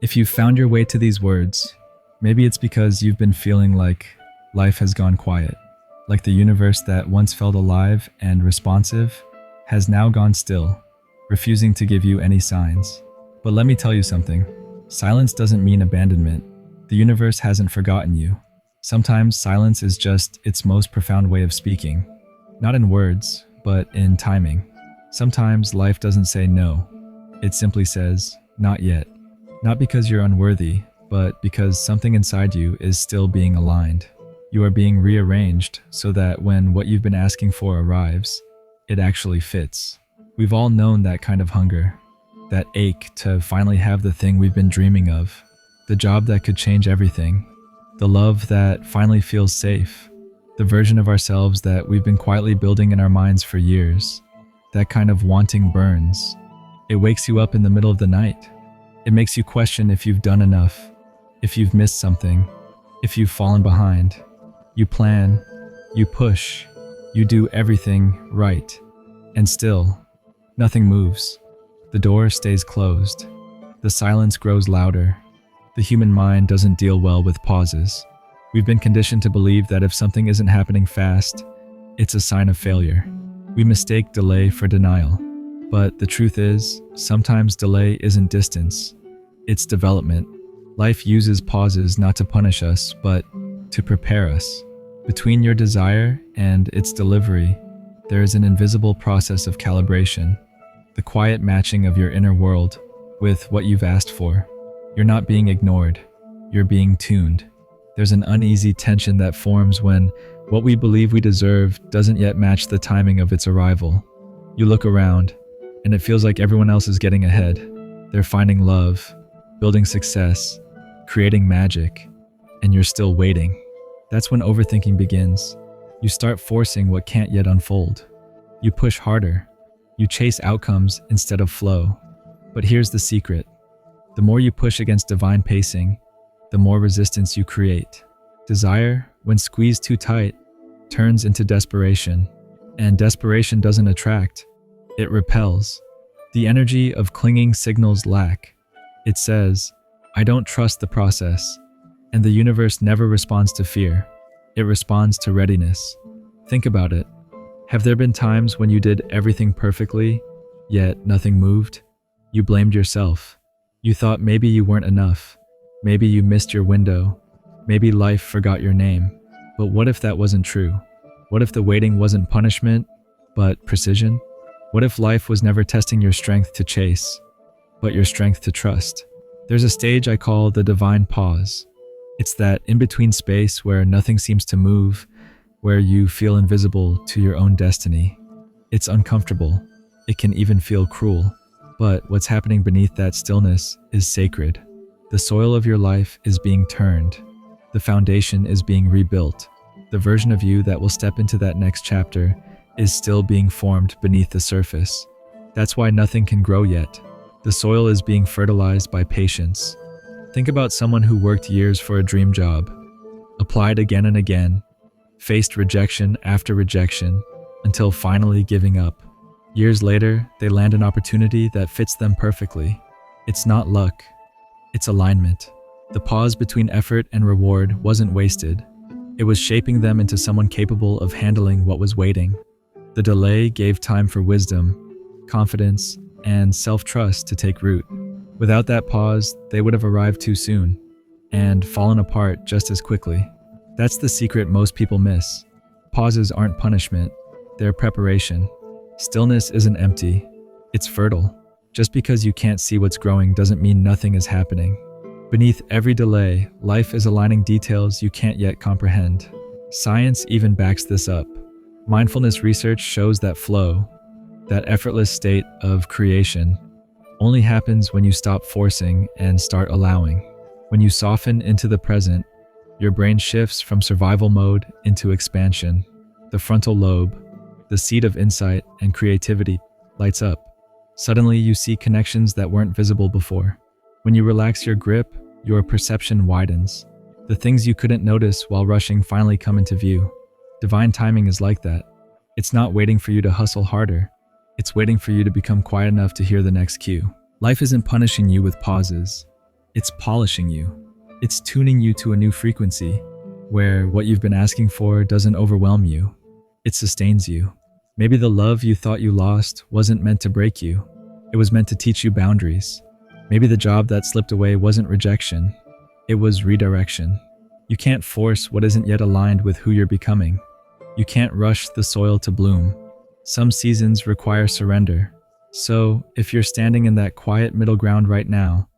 If you've found your way to these words, maybe it's because you've been feeling like life has gone quiet, like the universe that once felt alive and responsive has now gone still, refusing to give you any signs. But let me tell you something. Silence doesn't mean abandonment. The universe hasn't forgotten you. Sometimes silence is just its most profound way of speaking. Not in words, but in timing. Sometimes life doesn't say no. It simply says, not yet. Not because you're unworthy, but because something inside you is still being aligned. You are being rearranged so that when what you've been asking for arrives, it actually fits. We've all known that kind of hunger, that ache to finally have the thing we've been dreaming of, the job that could change everything, the love that finally feels safe, the version of ourselves that we've been quietly building in our minds for years. That kind of wanting burns. It wakes you up in the middle of the night. It makes you question if you've done enough, if you've missed something, if you've fallen behind. You plan, you push, you do everything right, and still, nothing moves. The door stays closed. The silence grows louder. The human mind doesn't deal well with pauses. We've been conditioned to believe that if something isn't happening fast, it's a sign of failure. We mistake delay for denial. But the truth is, sometimes delay isn't distance, it's development. Life uses pauses not to punish us, but to prepare us. Between your desire and its delivery, there is an invisible process of calibration, the quiet matching of your inner world with what you've asked for. You're not being ignored, you're being tuned. There's an uneasy tension that forms when what we believe we deserve doesn't yet match the timing of its arrival. You look around, and it feels like everyone else is getting ahead. They're finding love, building success, creating magic, and you're still waiting. That's when overthinking begins. You start forcing what can't yet unfold. You push harder. You chase outcomes instead of flow. But here's the secret. The more you push against divine pacing, the more resistance you create. Desire, when squeezed too tight, turns into desperation. And desperation doesn't attract. It repels. The energy of clinging signals lack. It says, I don't trust the process. And the universe never responds to fear. It responds to readiness. Think about it. Have there been times when you did everything perfectly, yet nothing moved? You blamed yourself. You thought maybe you weren't enough. Maybe you missed your window. Maybe life forgot your name. But what if that wasn't true? What if the waiting wasn't punishment, but precision? What if life was never testing your strength to chase, but your strength to trust? There's a stage I call the divine pause. It's that in-between space where nothing seems to move, where you feel invisible to your own destiny. It's uncomfortable. It can even feel cruel. But what's happening beneath that stillness is sacred. The soil of your life is being turned. The foundation is being rebuilt. The version of you that will step into that next chapter is still being formed beneath the surface. That's why nothing can grow yet. The soil is being fertilized by patience. Think about someone who worked years for a dream job, applied again and again, faced rejection after rejection, until finally giving up. Years later, they land an opportunity that fits them perfectly. It's not luck, it's alignment. The pause between effort and reward wasn't wasted. It was shaping them into someone capable of handling what was waiting. The delay gave time for wisdom, confidence, and self-trust to take root. Without that pause, they would have arrived too soon and fallen apart just as quickly. That's the secret most people miss. Pauses aren't punishment, they're preparation. Stillness isn't empty, it's fertile. Just because you can't see what's growing doesn't mean nothing is happening. Beneath every delay, life is aligning details you can't yet comprehend. Science even backs this up. Mindfulness research shows that flow, that effortless state of creation, only happens when you stop forcing and start allowing. When you soften into the present, your brain shifts from survival mode into expansion. The frontal lobe, the seat of insight and creativity, lights up. Suddenly you see connections that weren't visible before. When you relax your grip, your perception widens. The things you couldn't notice while rushing finally come into view. Divine timing is like that. It's not waiting for you to hustle harder. It's waiting for you to become quiet enough to hear the next cue. Life isn't punishing you with pauses. It's polishing you. It's tuning you to a new frequency where what you've been asking for doesn't overwhelm you. It sustains you. Maybe the love you thought you lost wasn't meant to break you. It was meant to teach you boundaries. Maybe the job that slipped away wasn't rejection. It was redirection. You can't force what isn't yet aligned with who you're becoming. You can't rush the soil to bloom. Some seasons require surrender. So, if you're standing in that quiet middle ground right now,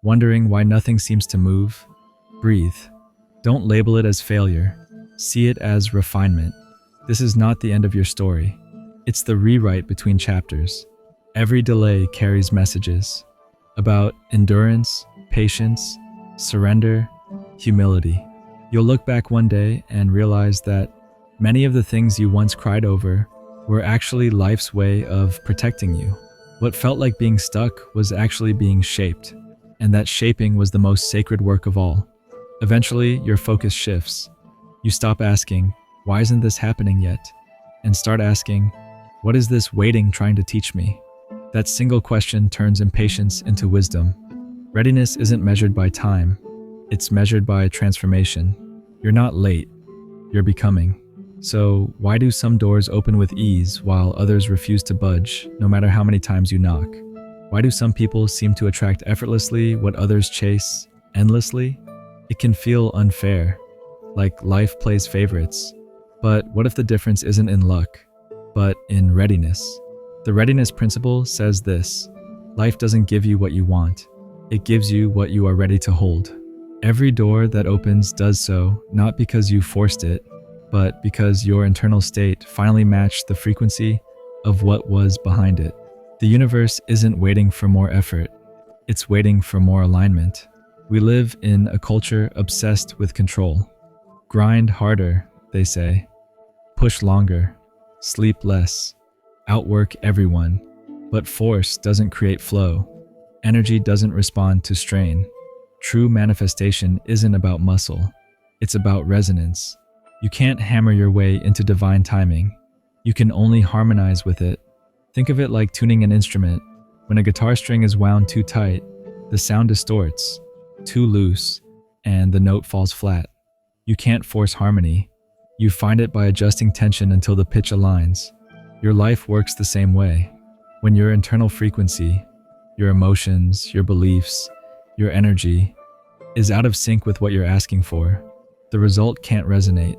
wondering why nothing seems to move, breathe. Don't label it as failure. See it as refinement. This is not the end of your story. It's the rewrite between chapters. Every delay carries messages about endurance, patience, surrender, humility. You'll look back one day and realize that many of the things you once cried over were actually life's way of protecting you. What felt like being stuck was actually being shaped, and that shaping was the most sacred work of all. Eventually, your focus shifts. You stop asking, "Why isn't this happening yet?" and start asking, "What is this waiting trying to teach me?" That single question turns impatience into wisdom. Readiness isn't measured by time, it's measured by transformation. You're not late, you're becoming. So, why do some doors open with ease while others refuse to budge, no matter how many times you knock? Why do some people seem to attract effortlessly what others chase endlessly? It can feel unfair, like life plays favorites. But what if the difference isn't in luck, but in readiness? The readiness principle says this: life doesn't give you what you want, it gives you what you are ready to hold. Every door that opens does so not because you forced it, but because your internal state finally matched the frequency of what was behind it. The universe isn't waiting for more effort, it's waiting for more alignment. We live in a culture obsessed with control. Grind harder, they say. Push longer. Sleep less. Outwork everyone. But force doesn't create flow. Energy doesn't respond to strain. True manifestation isn't about muscle. It's about resonance. You can't hammer your way into divine timing. You can only harmonize with it. Think of it like tuning an instrument. When a guitar string is wound too tight, the sound distorts. Too loose, and the note falls flat. You can't force harmony. You find it by adjusting tension until the pitch aligns. Your life works the same way. When your internal frequency, your emotions, your beliefs, your energy is out of sync with what you're asking for, the result can't resonate.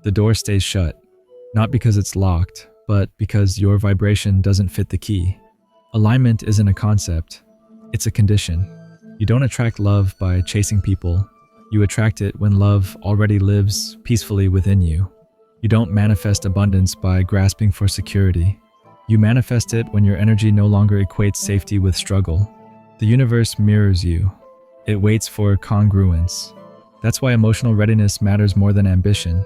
The door stays shut, not because it's locked, but because your vibration doesn't fit the key. Alignment isn't a concept, it's a condition. You don't attract love by chasing people. You attract it when love already lives peacefully within you. You don't manifest abundance by grasping for security. You manifest it when your energy no longer equates safety with struggle. The universe mirrors you. It waits for congruence. That's why emotional readiness matters more than ambition.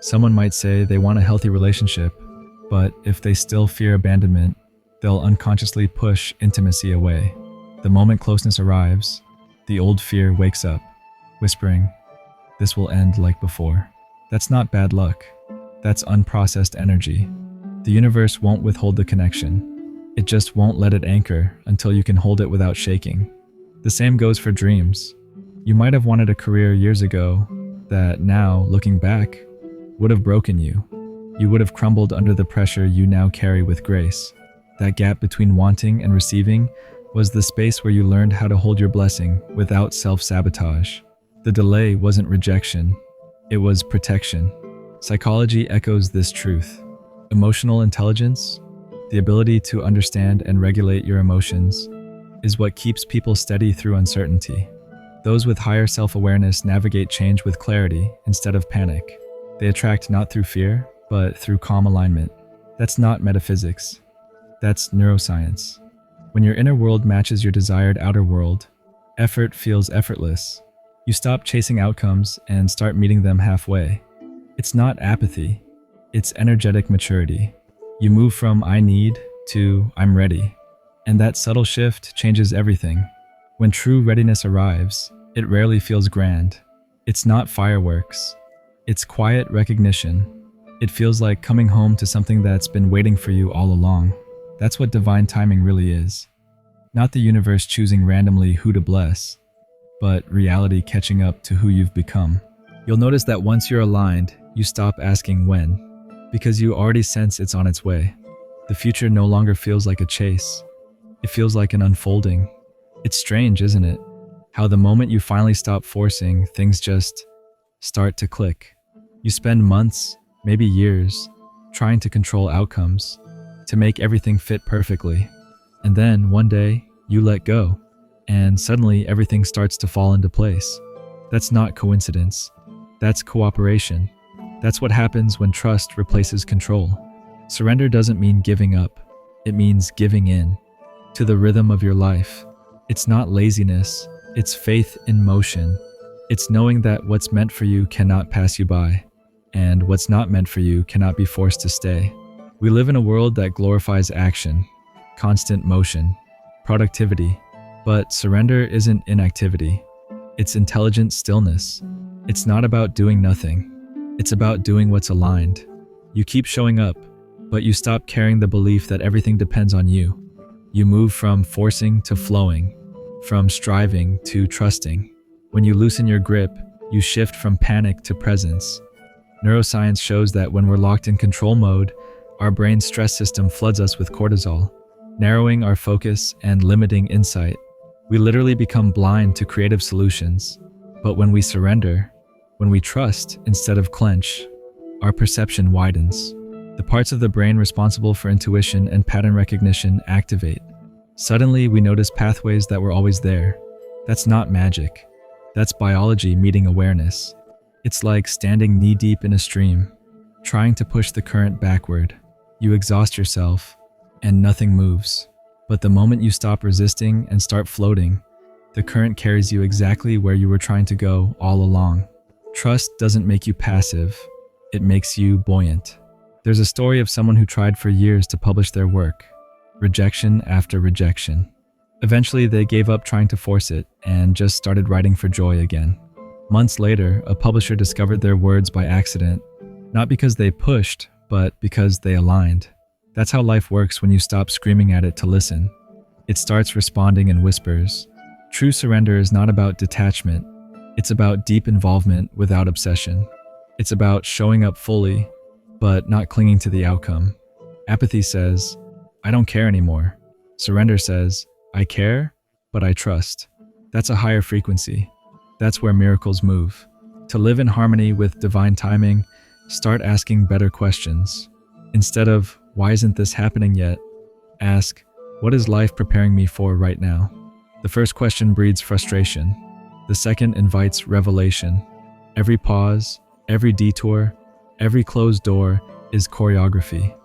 Someone might say they want a healthy relationship, but if they still fear abandonment, they'll unconsciously push intimacy away. The moment closeness arrives, the old fear wakes up, whispering, "This will end like before." That's not bad luck. That's unprocessed energy. The universe won't withhold the connection. It just won't let it anchor until you can hold it without shaking. The same goes for dreams. You might have wanted a career years ago that now, looking back, would have broken you. You would have crumbled under the pressure you now carry with grace. That gap between wanting and receiving was the space where you learned how to hold your blessing without self-sabotage. The delay wasn't rejection, it was protection. Psychology echoes this truth. Emotional intelligence, the ability to understand and regulate your emotions, is what keeps people steady through uncertainty. Those with higher self-awareness navigate change with clarity instead of panic. They attract not through fear, but through calm alignment. That's not metaphysics. That's neuroscience. When your inner world matches your desired outer world, effort feels effortless. You stop chasing outcomes and start meeting them halfway. It's not apathy, it's energetic maturity. You move from "I need" to "I'm ready." And that subtle shift changes everything. When true readiness arrives, it rarely feels grand. It's not fireworks. It's quiet recognition. It feels like coming home to something that's been waiting for you all along. That's what divine timing really is. Not the universe choosing randomly who to bless, but reality catching up to who you've become. You'll notice that once you're aligned, you stop asking when, because you already sense it's on its way. The future no longer feels like a chase. It feels like an unfolding. It's strange, isn't it? How the moment you finally stop forcing, things just start to click. You spend months, maybe years, trying to control outcomes, to make everything fit perfectly. And then, one day, you let go, and suddenly everything starts to fall into place. That's not coincidence. That's cooperation. That's what happens when trust replaces control. Surrender doesn't mean giving up. It means giving in to the rhythm of your life. It's not laziness. It's faith in motion. It's knowing that what's meant for you cannot pass you by, and what's not meant for you cannot be forced to stay. We live in a world that glorifies action, constant motion, productivity, but surrender isn't inactivity. It's intelligent stillness. It's not about doing nothing. It's about doing what's aligned. You keep showing up, but you stop carrying the belief that everything depends on you. You move from forcing to flowing, from striving to trusting. When you loosen your grip, you shift from panic to presence. Neuroscience shows that when we're locked in control mode, our brain's stress system floods us with cortisol, narrowing our focus and limiting insight. We literally become blind to creative solutions. But when we surrender, when we trust instead of clench, our perception widens. The parts of the brain responsible for intuition and pattern recognition activate. Suddenly, we notice pathways that were always there. That's not magic. That's biology meeting awareness. It's like standing knee-deep in a stream, trying to push the current backward. You exhaust yourself, and nothing moves. But the moment you stop resisting and start floating, the current carries you exactly where you were trying to go all along. Trust doesn't make you passive. It makes you buoyant. There's a story of someone who tried for years to publish their work. Rejection after rejection. Eventually, they gave up trying to force it and just started writing for joy again. Months later, a publisher discovered their words by accident, not because they pushed, but because they aligned. That's how life works when you stop screaming at it to listen. It starts responding in whispers. True surrender is not about detachment. It's about deep involvement without obsession. It's about showing up fully, but not clinging to the outcome. Apathy says, I don't care anymore. Surrender says, I care, but I trust. That's a higher frequency. That's where miracles move. To live in harmony with divine timing, start asking better questions. Instead of, why isn't this happening yet? Ask, what is life preparing me for right now? The first question breeds frustration. The second invites revelation. Every pause, every detour, every closed door is choreography.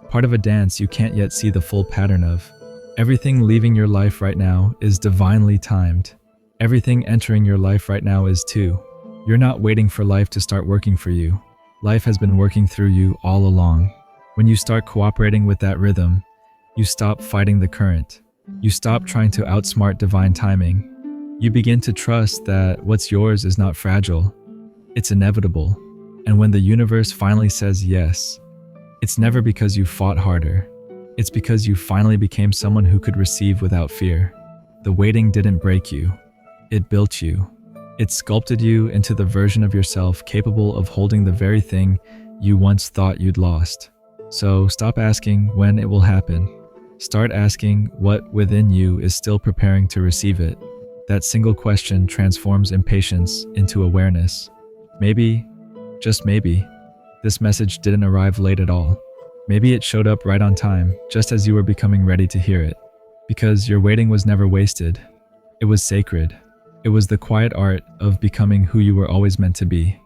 Part of a dance you can't yet see the full pattern of. Everything leaving your life right now is divinely timed. Everything entering your life right now is too. You're not waiting for life to start working for you. Life has been working through you all along. When you start cooperating with that rhythm, you stop fighting the current. You stop trying to outsmart divine timing. You begin to trust that what's yours is not fragile. It's inevitable. And when the universe finally says yes, it's never because you fought harder. It's because you finally became someone who could receive without fear. The waiting didn't break you. It built you. It sculpted you into the version of yourself capable of holding the very thing you once thought you'd lost. So stop asking when it will happen. Start asking what within you is still preparing to receive it. That single question transforms impatience into awareness. Maybe, just maybe, this message didn't arrive late at all. Maybe it showed up right on time, just as you were becoming ready to hear it. Because your waiting was never wasted. It was sacred. It was the quiet art of becoming who you were always meant to be.